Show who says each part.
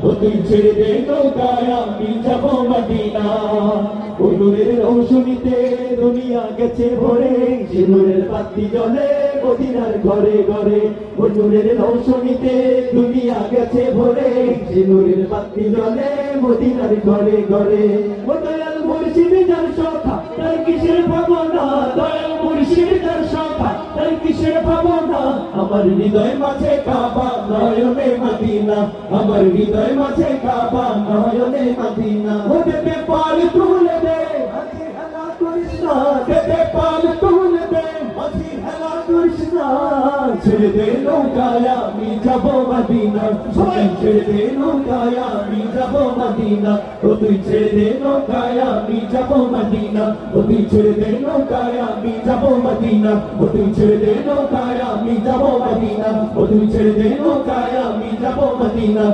Speaker 1: ও তুই ছেড়ে দে নৌকায় আমি যাব মদিনা। ও নূরের রৌশনীতে দুনিয়া গেছে ভরে, সে নূরের বাতি জ্বলে মদিনার ঘরে ঘরে। ও নূরের রৌশনীতে দুনিয়া গেছে ভরে, সে নূরের বাতি জ্বলে মদিনার ঘরে ঘরে। ও দয়াল মুর্শিদ যার সখা তার কিসের ভাবনা, দয়াল মুর্শিদ যার সখা তার কিসের ভাবনা। আমার হৃদয় মাঝে কাবা নয়নে মদিনা, আমার হৃদয় মাঝে কাবা নয়নে মদিনা। ও দেবে পাল তুলে দে মাঝি হেলা করিস না, দেবে পাল তুলে দে মাঝি হেলা করিস না। ছেড়ে দে নৌকায় আমি যাব মদিনা, সবাই ছেড়ে দে নৌকায় আমি যাব মদিনা। ও তুই ছেড়ে দে নৌকায় আমি যাব মদিনা, ও তুই ছেড়ে দে নৌকায় আমি যাব মদিনা। ও তুই ছেড়ে দে নৌকায় আমি যাব মদিনা, ও তুই ছেড়ে দে নৌকায় আমি যাব মদিনা।